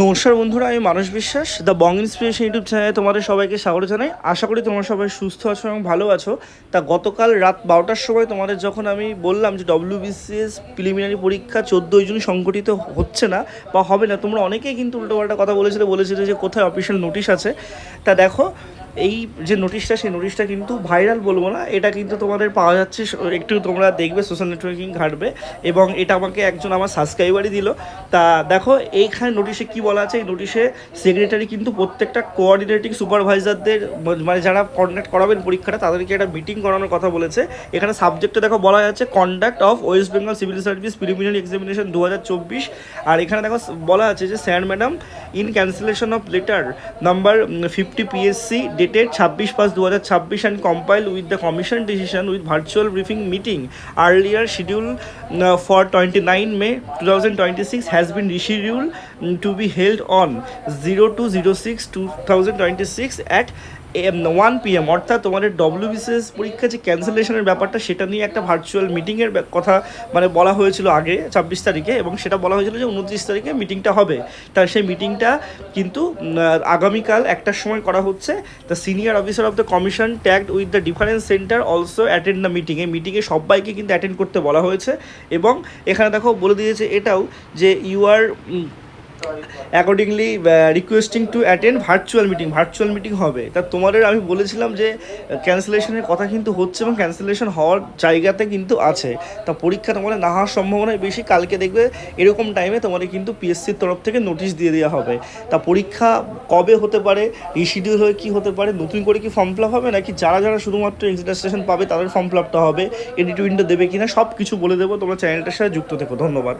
নমস্কার বন্ধুরা, আমি মানস বিশ্বাস, দ্য বং ইন্সপিরেশন ইউটিউব চ্যানেলে তোমাদের সবাইকে স্বাগত জানাই। আশা করি তোমরা সবাই সুস্থ আছো এবং ভালো আছো। তা গতকাল রাত 12টার সময় তোমাদের যখন আমি বললাম যে WBCS প্রিলিমিনারি পরীক্ষা 14 জুন সংগঠিত হচ্ছে না বা হবে না, তোমরা অনেকেই কিন্তু উল্টোপাল্টা কথা বলেছিলে যে কোথায় অফিসিয়াল নোটিশ আছে। তা দেখো, এই যে নোটিশটা, সেই নোটিশটা কিন্তু ভাইরাল বলবো না, এটা কিন্তু তোমাদের পাওয়া যাচ্ছে, একটু তোমরা দেখবে, সোশ্যাল নেটওয়ার্কিং ঘাটবে, এবং এটা আমাকে একজন আমার সাবস্ক্রাইবারই দিল। তা দেখো, এইখানে নোটিশে কি বলা আছে। এই নোটিশে সেক্রেটারি কিন্তু প্রত্যেকটা কোঅর্ডিনেটিং সুপারভাইজারদের, মানে যারা কন্ডাক্ট করাবেন পরীক্ষাটা, তাদেরকে একটা মিটিং করানোর কথা বলেছে। এখানে সাবজেক্টে দেখো বলা যাচ্ছে conduct of West Bengal civil service preliminary examination 2024। আর এখানে দেখো বলা আছে যে sir madam in cancellation of letter number 50 PSC dated 26/5/2026 and compiled with the commission decision with virtual briefing meeting earlier scheduled for 29 May 2026 has been rescheduled to be held on 02/06/2026 at 1 PM। অর্থাৎ তোমাদের WBCS পরীক্ষা যে ক্যান্সেলেশনের ব্যাপারটা, সেটা নিয়ে একটা virtual মিটিংয়ের কথা মানে বলা হয়েছিল আগে 26 তারিখে, এবং সেটা বলা হয়েছিল যে 29 তারিখে মিটিংটা হবে। তার সেই মিটিংটা কিন্তু আগামীকাল 1টার সময় করা হচ্ছে। The senior officer of the commission tagged with the difference centre also attend the meeting. এই মিটিংয়ে সবাইকে কিন্তু অ্যাটেন্ড করতে বলা হয়েছে। এবং এখানে দেখো বলে দিয়েছে এটাও যে you are accordingly requesting to attend virtual meeting হবে। তা তোমাদের আমি বলেছিলাম যে ক্যান্সেলেশনের কথা কিন্তু হচ্ছে এবং ক্যান্সেলেশন হওয়ার জায়গাতে কিন্তু আছে। তা পরীক্ষা তোমাদের না হওয়ার সম্ভাবনাই বেশি। কালকে দেখবে এরকম টাইমে তোমাদের কিন্তু পিএসসির তরফ থেকে নোটিশ দিয়ে দেওয়া হবে। তা পরীক্ষা কবে হতে পারে, রিশিডিউল হয়ে কী হতে পারে, নতুন করে কি ফর্ম ফিল আপ হবে, নাকি যারা শুধুমাত্র রেজিস্ট্রেশন পাবে তাদের ফর্ম ফিল আপটা হবে, এডিট উইন্ডো দেবে কিনা, সব কিছু বলে দেবো। তোমরা চ্যানেলটার সাথে যুক্ত থেকো। ধন্যবাদ।